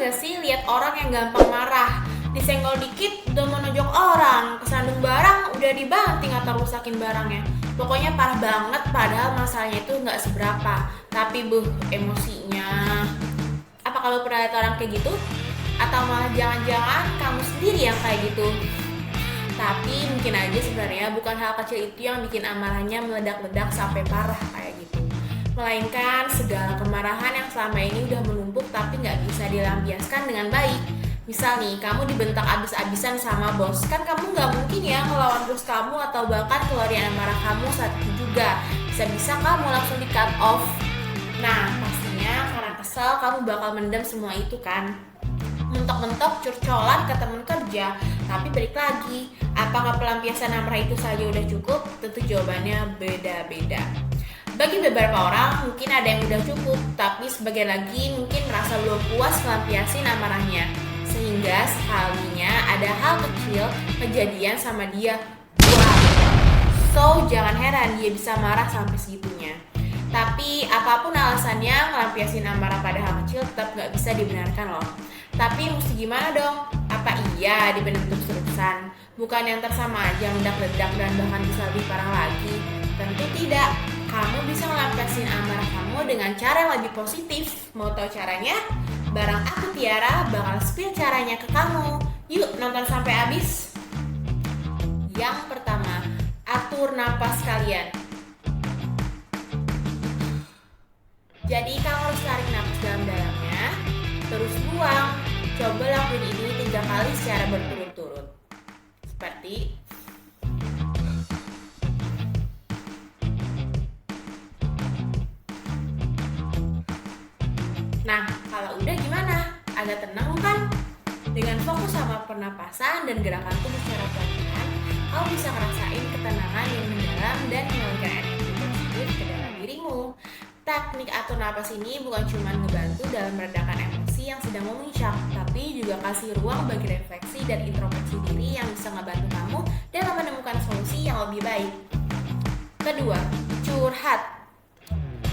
gak sih lihat orang yang gampang marah? Disenggol dikit udah menonjok orang, kesandung barang udah dibanting atau rusakin barangnya. Pokoknya parah banget, padahal masalahnya itu nggak seberapa. Tapi emosinya. Apa kalau pernah lihat orang kayak gitu? Atau malah jangan-jangan kamu sendiri yang kayak gitu? Tapi mungkin aja sebenarnya bukan hal kecil itu yang bikin amarahnya meledak-ledak sampai parah kayak gitu, melainkan segala kemarahan yang selama ini udah menumpuk tapi nggak bisa dilampiaskan dengan baik. Misal nih, kamu dibentak abis-abisan sama bos, kan kamu nggak mungkin ya ngelawan bos kamu atau bahkan keluarin amarah kamu saat itu juga. Bisa-bisa kamu langsung di cut off. Nah, pastinya karena kesel kamu bakal mendam semua itu kan. Mentok-mentok curcolan ke temen kerja. Tapi balik lagi, apakah pelampiasan amarah itu saja udah cukup? Tentu jawabannya beda-beda. Bagi beberapa orang mungkin ada yang udah cukup, tapi sebagian lagi mungkin merasa belum puas melampiasin amarahnya. Sehingga sekalinya ada hal kecil kejadian sama dia, wow. So jangan heran dia bisa marah sampai segitunya. Tapi apapun alasannya, melampiasin amarah pada hal kecil tetap gak bisa dibenarkan loh. Tapi mesti gimana dong? Apa iya dibentuk terusan? Bukan yang tersama aja meledak-ledak dan bahkan bisa lebih parah lagi? Tentu tidak. Kamu bisa melampiaskan amarah kamu dengan cara yang lebih positif. Mau tahu caranya? Bareng aku Tiara bakal spill caranya ke kamu. Yuk nonton sampai habis. Yang pertama, atur napas kalian. Jadi kamu harus tarik napas dalam-dalamnya, terus buang. Coba lakuin ini 3 kali secara berturut-turut. Seperti nah, kalau udah gimana? Agak tenang bukan? Dengan fokus sama pernapasan dan gerakan tubuh secara pelan-pelan, kamu bisa ngerasain ketenangan yang mendalam dan mengalirkan energi positif ke dalam dirimu. Teknik atur napas ini bukan cuma ngebantu dalam meredakan emosi yang sedang memuncak, tapi juga kasih ruang bagi refleksi dan introspeksi diri yang bisa ngebantu kamu dalam menemukan solusi yang lebih baik. Kedua, curhat.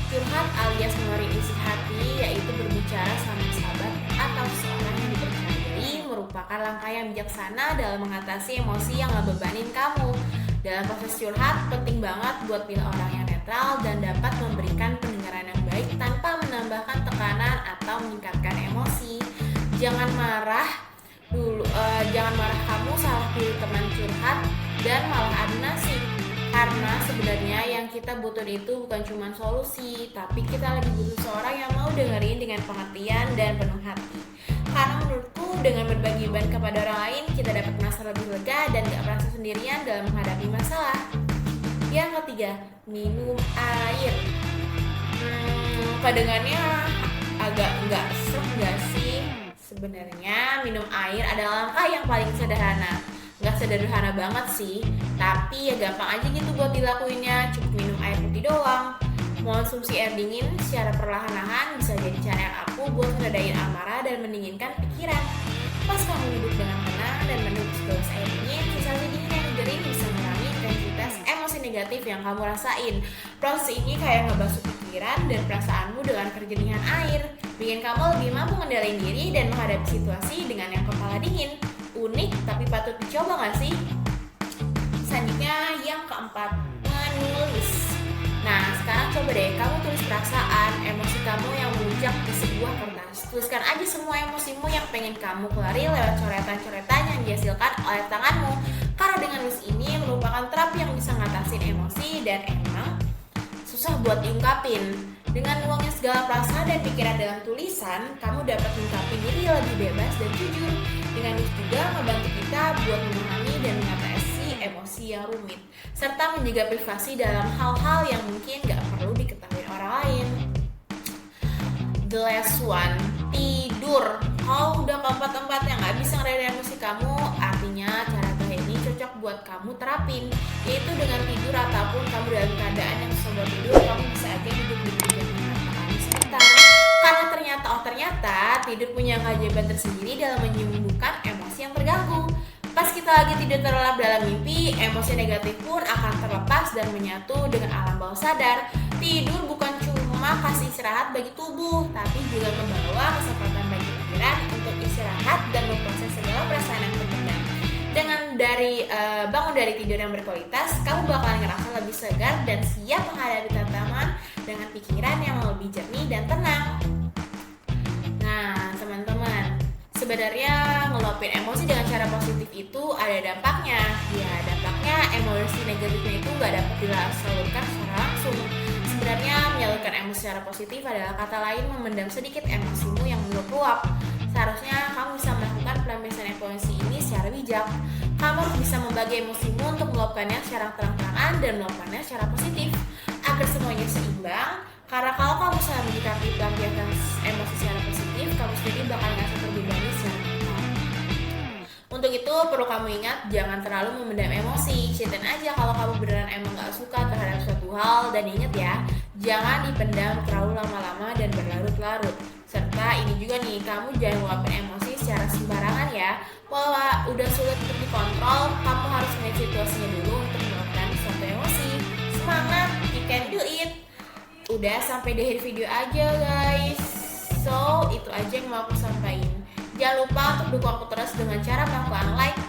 Curhat alias ngeluarin isi hati, yaitu berbicara sama sahabat atau seorang yang dipercayai, merupakan langkah yang bijaksana dalam mengatasi emosi yang ngebebanin kamu. Dalam proses curhat, penting banget buat pilih orang yang netral dan dapat memberikan pendengaran yang baik tanpa menambahkan tekanan atau meningkatkan emosi. Jangan marah kamu salah pilih teman curhat dan malah adu nasib. Karena sebenarnya yang kita butuh itu bukan cuma solusi, tapi kita lebih butuh seorang yang mau dengerin dengan pengertian dan penuh hati. Karena menurutku dengan berbagi beban kepada orang lain, kita dapat merasa lebih lega dan gak merasa sendirian dalam menghadapi masalah. Yang ketiga, minum air. Kedengarannya agak nggak serem gak sih? Sebenarnya minum air adalah langkah yang paling sederhana. Gak sederhana banget sih, tapi ya gampang aja gitu buat dilakuinnya. Cukup minum air putih doang. Mengonsumsi air dingin secara perlahan-lahan bisa jadi cara yang ampuh buat meredain amarah dan mendinginkan pikiran. Pas kamu duduk dengan tenang dan meneguk segelas air dingin, sisa dingin yang digering bisa mengurangi intensitas emosi negatif yang kamu rasain. Proses ini kayak ngebasuh pikiran dan perasaanmu dengan kerjenihan air, bikin kamu lebih mampu mengendalikan diri dan menghadapi situasi dengan yang kepala dingin. Unik tapi patut dicoba gak sih? Selanjutnya yang keempat, menulis. Nah sekarang coba deh kamu tulis perasaan, emosi kamu yang memuncak di sebuah kertas. Tuliskan aja semua emosimu yang pengen kamu keluarin lewat coretan-coretan yang dihasilkan oleh tanganmu. Karena dengan nulis ini merupakan terapi yang bisa ngatasin emosi dan emang susah buat diungkapin. Dengan nuangin segala perasaan dan pikiran dalam tulisan, kamu dapat mengungkapin diri lebih bebas dan jujur. Dengan itu juga membantu kita buat memahami dan mengatasi emosi yang rumit, serta menjaga privasi dalam hal-hal yang mungkin gak perlu diketahui orang lain. The last one, tidur. Kalau udah keempat-empat yang gak bisa ngeredain emosi kamu, artinya cara ini cocok buat kamu terapin, yaitu dengan tidur ataupun kamu dalam keadaan yang susah buat tidur, kamu bisa aja duduk di meja matahari sebentar. Karena ternyata tidur punya keajaiban tersendiri dalam menyembuhkan emosi yang terganggu. Pas kita lagi tidur terlelap dalam mimpi, emosi negatif pun akan terlepas dan menyatu dengan alam bawah sadar. Tidur bukan cuma kasih istirahat bagi tubuh, tapi juga membawa kesempatan bagi pikiran untuk istirahat dan memproses segala perasaan yang terpendam. Dengan bangun dari tidur yang berkualitas, kamu bakalan ngerasa lebih segar dan siap menghadapi tantangan dengan pikiran yang lebih jernih dan tenang. Nah, teman-teman, sebenarnya ngeluapin emosi dengan cara positif itu ada dampaknya. Ya, dampaknya emosi negatifnya itu gak dapat disalurkan secara langsung. Sebenarnya menyalurkan emosi secara positif adalah kata lain memendam sedikit emosimu yang meluap. Seharusnya kamu bisa melakukan pelampiasan emosi ini secara bijak. Kamu harus bisa membagi emosimu untuk meluapkannya secara terang-terangan dan meluapkannya secara positif agar semuanya seimbang. Karena kalau kamu salah menyikapi pelampiasan emosi secara positif, kamu sendiri bakal ngerasa terbebani secara mental. Untuk itu perlu kamu ingat, jangan terlalu memendam emosi. Ceritain aja kalau kamu beneran emang gak suka terhadap suatu hal. Dan ingat ya, jangan dipendam terlalu lama-lama dan berlarut-larut. Serta ini juga nih, kamu jangan meluapkan emosi secara sembarangan ya. Walau udah sulit untuk dikontrol, kamu harus melihat situasinya dulu untuk meluapkan suatu emosi. Semangat, you can do it. Udah, sampai di akhir video aja guys. So, itu aja yang mau aku sampaikan. Jangan lupa untuk dukung aku terus dengan cara melakukan like,